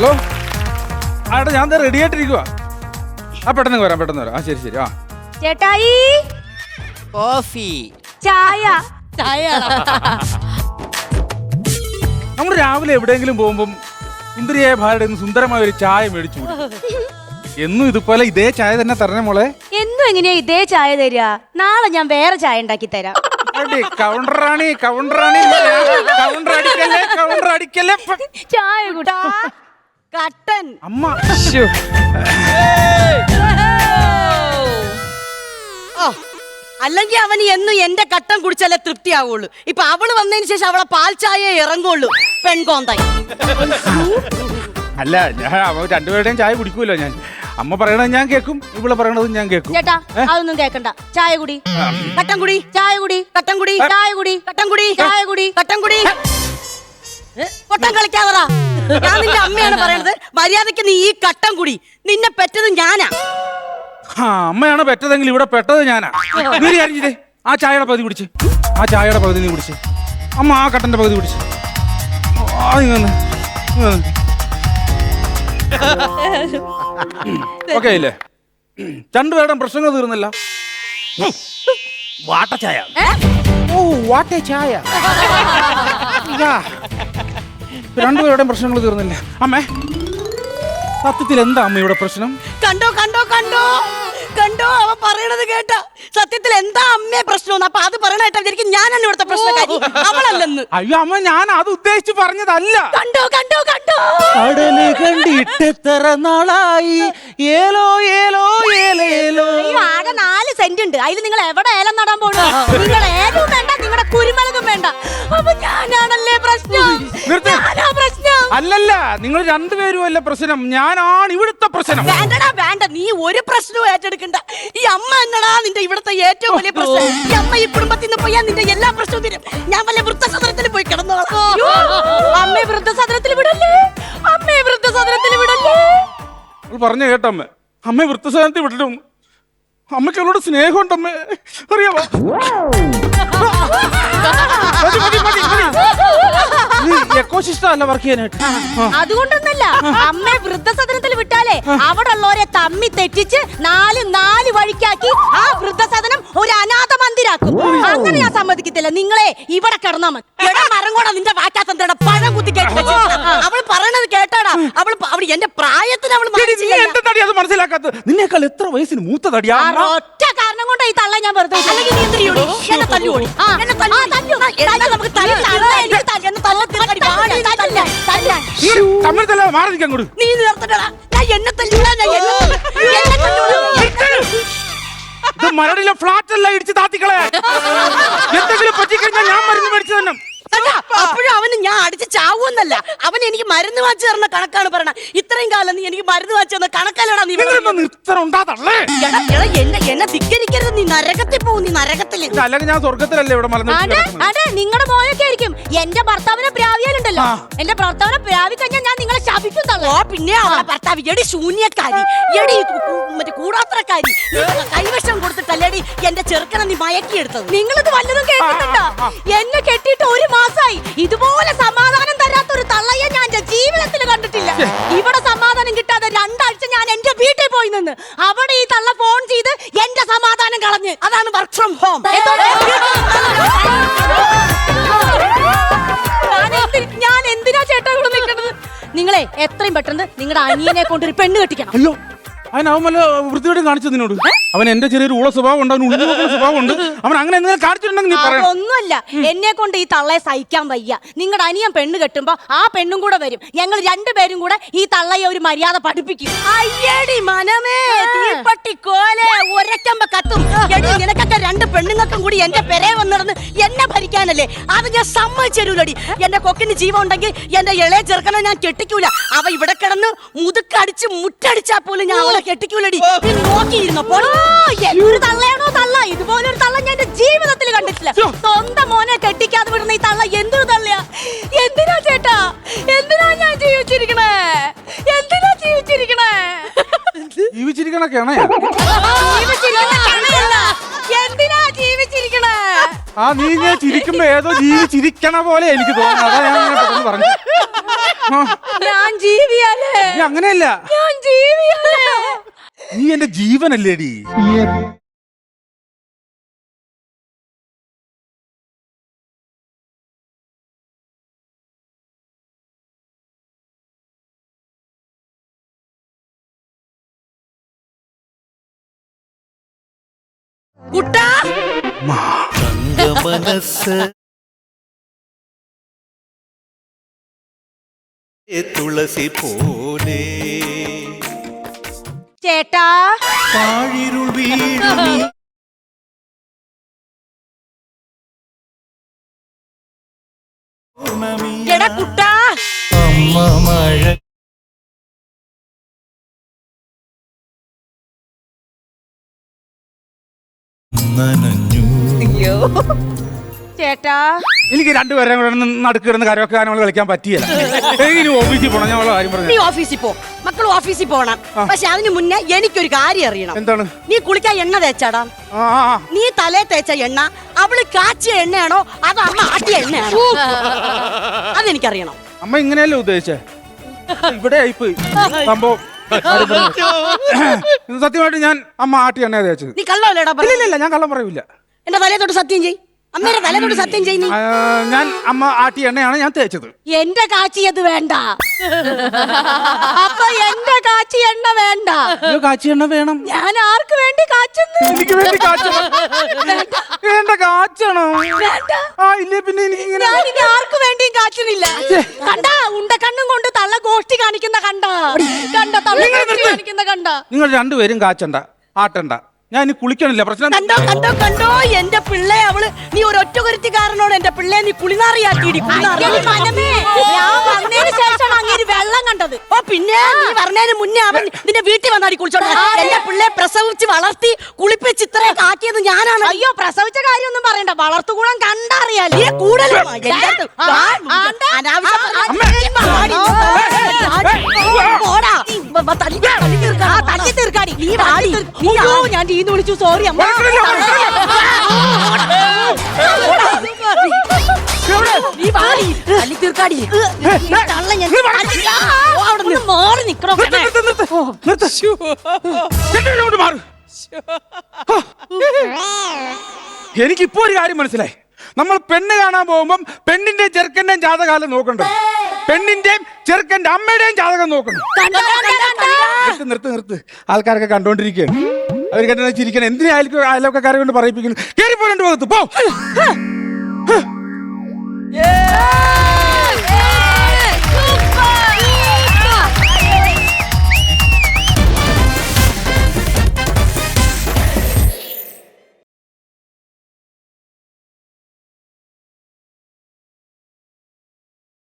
Hello ആട്ടെ ഞാൻ ready ആയിട്ടിരിക്കുവാ. ആ പെട്ടെന്ന് വരാം. ആ ശരി. ആ ചേട്ടായി കോഫി ചായ. നമ്മൾ രാവിലെ എവിടെയെങ്കിലും പോകുമ്പം സുന്ദരിയായ ഭാര്യയുടെ സുന്ദരമായ ഒരു ചായ മേടിച്ചു എന്നും ഇതുപോലെ ഇതേ ചായ തന്നെ തരണേ മോളെ. എന്നും എങ്ങനെയാ ഇതേ ചായ തരിക? നാളെ ഞാൻ വേറെ ചായ ഉണ്ടാക്കി തരാം. കൗണ്ടറാണി കൗണ്ടർ അടിക്കല്ലേ. ചായ കൂട്ടാ കട്ടൻ അമ്മ. അല്ലെങ്കിൽ അവന് എന്നും എന്റെ കട്ടൻ കുടിച്ചാലേ തൃപ്തിയാവുള്ളൂ. ഇപ്പൊ അവള് വന്നതിന് ശേഷം അവളെ പാൽ ചായ ഇറങ്ങുള്ളൂ. പെൺകോന്തായി. അല്ല ഞാൻ രണ്ടുപേരുടെയും ചായ കുടിക്കൂല്ലോ ഞാൻ. അമ്മ പറയണത് ഞാൻ കേൾക്കും, ഇവളെ പറയണത് ഞാൻ കേൾക്കും. ചേട്ടാ അതൊന്നും കേക്കണ്ട. ചായ കുടി. കട്ടൻ കുടി. ചായ കുടി. കട്ടൻ കുടി. ചായ കുടി. കട്ടൻ കുടി. ചായ കുടി. കട്ടൻ കുടി. കൊട്ടം കളിക്കാതറാ. ഞാൻ നിന്റെ അമ്മയാണ് പറയണത്. മര്യാദക്ക് നീ ഈ കട്ടൻ കുടി. നിന്നെ പെറ്റത് ഞാനാ. അമ്മയാണ് പെറ്റതെങ്കിൽ ഇവിടെ പെട്ടത് ഞാനാ. നീ കാര്യം ചെയ്തേ, ആ ചായയുടെ പകുതി കുടിച്ച്. നീ കുടിച്ച്. അമ്മ ആ കട്ടന്റെ പകുതി കുടിച്ച്. ഓക്കെ ഇല്ലേ? രണ്ടുപേരുടെ പ്രശ്നങ്ങൾ തീർന്നില്ല. വാട്ടച്ചായ. രണ്ടുപേരുടെ പ്രശ്നങ്ങൾ തീർന്നില്ല. അമ്മേ സത്യത്തിൽ എന്താ അമ്മയുടെ പ്രശ്നം? കണ്ടോ അവൻ പറയണത് കേട്ട? സത്യത്തിൽ എന്താ അമ്മയെ പ്രശ്നം? അപ്പൊ അത് പറയണായിട്ട് ഞാനാണ് ഇവിടുത്തെ പ്രശ്നക്കാരി, അവളല്ലെന്ന്. അയ്യോ അമ്മ, ഞാൻ അത് ഉദ്ദേശിച്ച് പറഞ്ഞതല്ല. കണ്ടോ കടല് കണ്ടിട്ടെത്ര നാളായി. ഏലോ ഏലോ ഏലേലോ. ആകെ 4 സെന്റ് ഉണ്ട്. അതിൽ നിങ്ങൾ എവിടെ ഏലം നടാൻ പോണു? നിങ്ങൾ ഏലും വേണ്ട, നിങ്ങളുടെ കുരുമുളകും വേണ്ട. അപ്പൊ ഞാനാണല്ലേ പ്രശ്നം? അല്ലല്ല, നിങ്ങൾ രണ്ടുപേരും അല്ല പ്രശ്നം, ഞാനാണ് ഇവിടുത്തെ പ്രശ്നം. വേണ്ട, നീ ഒരു പ്രശ്നവും ഏറ്റെടുക്കണ്ട. ഈ അമ്മ എന്നടാ നിന്റെ ഇവിടുത്തെ ഏറ്റവും വലിയ പ്രശ്നം. ഈ അമ്മ ഈ കുടുംബത്തിൽ നിന്ന് പോയാൽ നിന്റെ എല്ലാ പ്രശ്നവും തീരും. ഞാൻ വല്ല വൃദ്ധസദനത്തിൽ പോയി കിടന്നോളാം. അമ്മയെ വൃദ്ധസദനത്തിൽ വിടല്ലേ? പറഞ്ഞ കേട്ടമ്മ, അമ്മ വൃദ്ധസദനത്തിൽ വിട്ടിട്ടും അമ്മയ്ക്ക് അവളോട് സ്നേഹമുണ്ടമ്മേ, അറിയാമോ? എക്കോസിസ്റ്റം വർക്ക് ചെയ്യാനായിട്ട്. അതുകൊണ്ടൊന്നല്ല, അമ്മയെ വൃദ്ധസദനത്തിൽ വിട്ടാലേ അവിടെ ഉള്ളവരെ തമ്മി തെറ്റിച്ച് 4 വഴിക്കാക്കി ആ വൃദ്ധസദനം ഒരു അനാഥ മന്ദിരാക്കും. അങ്ങനെ ഞാൻ സമ്മതിക്കത്തില്ല. നിങ്ങളെ ഇവിടെ കിടന്നാ മതി. മരം കൂടെ നിന്റെ വാക്കാത്തന്തയുടെ പഴം കുത്തി കേട്ടു. അവൾ പറയണത് കേട്ടാടാ. അവൾ എന്റെ പ്രായത്തിന് അവൾ അത് മനസ്സിലാക്കാത്ത നിന്നേക്കാൾ എത്ര വയസ്സിന് മൂത്ത തടിയാ? ഒറ്റ കാരണം കൊണ്ട് ഈ തള്ള ഞാൻ വെറുതെ മാറി നിൽക്കാൻ കൊടു. നീ എന്നെ മരടിലെ ഫ്ലാറ്റ് എല്ലാം ഇടിച്ച് താത്തിക്കളെ. എന്തെങ്കിലും പറ്റിക്കഴിഞ്ഞാൽ ഞാൻ മരുന്ന് മേടിച്ചു തന്നെ. അപ്പോഴും അവന് ഞാൻ അടിച്ച് ചാവൂന്നല്ല, അവൻ എനിക്ക് മരുന്ന് വാങ്ങിച്ചു തരുന്ന കണക്കാണ് പറയണ. ഇത്രയും കാലം നീ എനിക്ക് മരുന്ന് വാങ്ങിച്ചു തന്ന കണക്കല്ലടാ നീ. എന്നെ ധിക്കരിക്കരുത്. നീ നരകത്തിൽ പോകും. നീ നരകത്തിൽ. അല്ലെങ്കിൽ ഞാൻ സ്വർഗത്തിലല്ലേ ഇവിടെ അതെ, നിങ്ങളുടെ മോനൊക്കെ ആയിരിക്കും. എന്റെ ഭർത്താവിനെ പ്രാവിയാലുണ്ടല്ലോ, എന്റെ ഭർത്താവിനെ പ്രാവി കഴിഞ്ഞാൽ ഞാൻ നിങ്ങളെ ശപിക്കുന്നല്ലോ. പിന്നെ അവളെ ഭർത്താവ് എടി ശൂന്യക്കാരി, എടി മറ്റേ കൂടാത്രക്കാരി, കൈവശം കൊടുത്തിട്ടല്ലേടി എന്റെ ചെറുക്കനെ നീ മയക്കിയെടുത്തത്. നിങ്ങളിത് വല്ലതും കേൾക്കുന്നുണ്ടോ? എന്നെ കെട്ടിയിട്ട് 1 മാസമായി. ഇതുപോലെ സമാധാനം തരാത്ത ഒരു തള്ളയെ ഞാൻ എന്റെ ജീവിതത്തിൽ കണ്ടിട്ടില്ല. ഇവിടെ സമാധാനം കിട്ടാതെ 2 ആഴ്ച ഞാൻ എന്റെ വീട്ടിൽ പോയി നിന്ന് അവിടെ ഈ തള്ള ഫോൺ ചെയ്ത് എന്റെ സമാധാനം കളഞ്ഞ്. അതാണ് വർക്ക് ഫ്രം ഹോം. ഞാൻ എന്തിനാ ചേട്ടാ ഇവിടെ നിൽക്കുന്നത്? നിങ്ങളെ എത്രയും പെട്ടെന്ന് നിങ്ങളുടെ അനിയനെ കൊണ്ടൊരു പെണ്ണ് കെട്ടിക്കണം. അയ്യോ, അവൻ വല്ല വൃത്തിയോടും കാണിച്ചു നിന്നോട്? അവൻ എന്റെ ചെറിയൊരു ഊള സ്വഭാവം ഉണ്ട്, അവൻ ഉള്ളു സ്വഭാവം ഉണ്ട്. അവൻ അങ്ങനെ എന്തെങ്കിലും കാണിച്ചിട്ടുണ്ടെങ്കിൽ നീ പറയാം. ഒന്നുമല്ല, എന്നെ കൊണ്ട് ഈ തള്ളയെ സഹിക്കാൻ വയ്യ. നിങ്ങളുടെ അനിയൻ പെണ്ണ് കെട്ടുമ്പോ ആ പെണ്ണും കൂടെ വരും. ഞങ്ങൾ 2 പേരും കൂടെ ഈ തള്ളയെ ഒരു മര്യാദ പഠിപ്പിക്കും. അയ്യടി മനമേ, തീപ്പട്ടി കോലെ ഒരക്കമ്പ കത്തും. എടി നിനക്കൊക്കെ 2 പെണ്ണുങ്ങൾക്കും കൂടി എന്റെ പെരേ വന്നിരുന്ന് എന്നെ ഭരിക്കാനല്ലേ? അത് ഞാൻ സമ്മതിച്ചേരൂലടി. എന്റെ കൊക്കിന് ജീവൻ ഉണ്ടെങ്കിൽ എന്റെ ഇളയ ചെറുക്കനെ ഞാൻ കെട്ടിക്കൂല. അവ ഇവിടെ കിടന്ന് മുതുക്കടിച്ച് മുട്ടടിച്ചാ പോലും ഞാൻ അവളെ കെട്ടിക്കൂലടി. നീ നോക്കിയിരുന്നപ്പോൾ എന്തൊരു തള്ളയാണോ തള്ള? ഇതുപോലൊരു തള്ള ഞാൻ എന്റെ ജീവിതത്തിൽ കണ്ടിട്ടില്ല. സ്വന്തം മോനെ കെട്ടിക്കാതെ വിടുന്ന ഈ തള്ള എന്തൊരു തള്ളയാ? എന്തിനാ ചേട്ടാ, എന്തിനാ ഞാൻ ജീവിച്ചിരിക്കണേ? ജീവിച്ചിരിക്കണൊക്കെയാണേ. എന്തിനാ ജീവിച്ചിരിക്കണേ? നീ ഞാൻ ചിരിക്കുമ്പോ ഏതോ ജീവിച്ചിരിക്കണ പോലെ എനിക്ക് തോന്നുന്നു. അതാ ഞാൻ പെട്ടെന്ന് പറഞ്ഞു. ഞാൻ ജീവിയാലേ അങ്ങനെയല്ല, ഞാൻ ജീവിയാണ്. നീ എന്റെ ജീവനല്ലേടി. കുട്ടാ മനസ്സ് തുളസി പോലെ ചേട്ടാ പാഴിരുൾ വീഴുമീ എടാ കുട്ടാ അമ്മ മഴ നനഞ്ഞു. ചേട്ടാ എനിക്ക് രണ്ടുപേരെ കൂടെ നടുക്ക് കിടന്ന് കരയൊക്കെ ഗാനങ്ങൾ കളിക്കാൻ പറ്റിയല്ല. എനിക്ക് ഓഫീസിൽ പോണം. ഞാൻ ഉള്ള കാര്യം നീ പറഞ്ഞു. ഓഫീസിൽ പോ, മക്കൾ ഓഫീസിൽ പോണം. പക്ഷെ അതിന് മുന്നേ എനിക്കൊരു കാര്യം അറിയണം. എന്താണ്? നീ കുളിക്കാൻ എണ്ണ തേച്ചാടാ? ആ ആ, നീ തലേ തേച്ച എണ്ണ അവള് കാച്ചിയ എണ്ണയാണോ അതോ അമ്മ ആട്ടിയ എണ്ണയാണോ? അതെനിക്കറിയണം. അമ്മ ഇങ്ങനെയല്ലേ ഉദ്ദേശിച്ചേ? ഇവിടെ ആയിപ്പോയി സംഭവം. സത്യമായിട്ട് ഞാൻ അമ്മ ആട്ടി എണ്ണ തേച്ചത്. നീ കള്ളമല്ലേടാ പറ? ഇല്ല, ഞാൻ കള്ളം പറയൂല. എന്റെ തലേ തൊട്ട് സത്യം ചെയ്. അമ്മയുടെ തലേ തൊട്ട് സത്യം ചെയ്. നീ ഞാൻ അമ്മ ആട്ടി എണ്ണയാണ് ഞാൻ തേച്ചത്. എന്റെ കാച്ചിയത് വേണ്ട. അപ്പൊ എന്റെ കാച്ചി എണ്ണ വേണ്ട. കാച്ചി എണ്ണ വേണം. ഞാൻ ആർക്ക് വേണ്ടി കാച്ചുന്നു? എനിക്ക് വേണ്ടി കാച്ചണം. വേണ്ട, കാച്ചണം. ആ ഇല്ലേ പിന്നെ എനിക്ക് ഇങ്ങനെ ഞാനിനി ആർക്ക് വേണ്ടിയും കാച്ചുന്നില്ല. കണ്ടാ ഉണ്ട കണ്ണും കൊണ്ട് തള്ള ഗോഷ്ടി കാണിക്കുന്ന കണ്ട തള്ള ഗോഷ്ടി കാണിക്കുന്ന കണ്ട. നിങ്ങൾ രണ്ടുപേരും കാച്ചണ്ട, ആട്ടണ്ട. ഞാൻ ഇനി കുളിക്കണില്ല. പ്രശ്നം കണ്ടോ കണ്ടോ കണ്ടോ എന്റെ പിള്ളേ അവള്. നീ ഒരു ഒറ്റകൊരുത്തിക്കാരനോട് എന്റെ പിള്ളേ നീ കുളിനാറിയാക്കിയിടി. മനമേ, ഞാൻ വന്നതിന് ശേഷം അങ്ങേര് വെള്ളം കണ്ടത്. ഓ പിന്നെ നീ പറഞ്ഞതിന് മുന്നേ അവൻ നിന്റെ വീട്ടിൽ വന്നാടി കുളിച്ചോണ്ട്. എന്റെ പിള്ളേ പ്രസവിച്ച് വളർത്തി കുളിപ്പിച്ച് ഇത്രയൊക്കെ ആക്കിയത് ഞാനാണ്. അയ്യോ, പ്രസവിച്ച കാര്യമൊന്നും പറയണ്ട. വളർത്തുകൂടം കണ്ടറിയാലോ. നീ കൂടുതൽ തല്ലി തീർക്കാടി. നീ വാടി. ഞാൻ ടീന്ന് വിളിച്ചു. സോറി അമ്മ. നീ വാടി. തല്ലി തീർക്കാടി. തള്ള ഞാൻ അവിടെ മാറി നിക്കണോ? എനിക്കിപ്പോ ഒരു കാര്യം മനസ്സിലായി. നമ്മൾ പെണ്ണ് കാണാൻ പോകുമ്പം പെണ്ണിന്റെ ചെറുക്കന്റെയും ജാതകാലം നോക്കണ്ട, പെണ്ണിന്റെയും ചെറുക്കന്റെ അമ്മയുടെയും ജാതകം നോക്കണം. നിർത്ത്. ആൾക്കാരൊക്കെ കണ്ടോണ്ടിരിക്കുകയാണ്. അവർ കണ്ടു ചിരിക്കണം. എന്തിനാ അയൽവക്കക്കാരെ കൊണ്ട് പറയിപ്പിക്കുന്നു? കേറിപ്പോ രണ്ട് ഭാഗത്ത് പോ.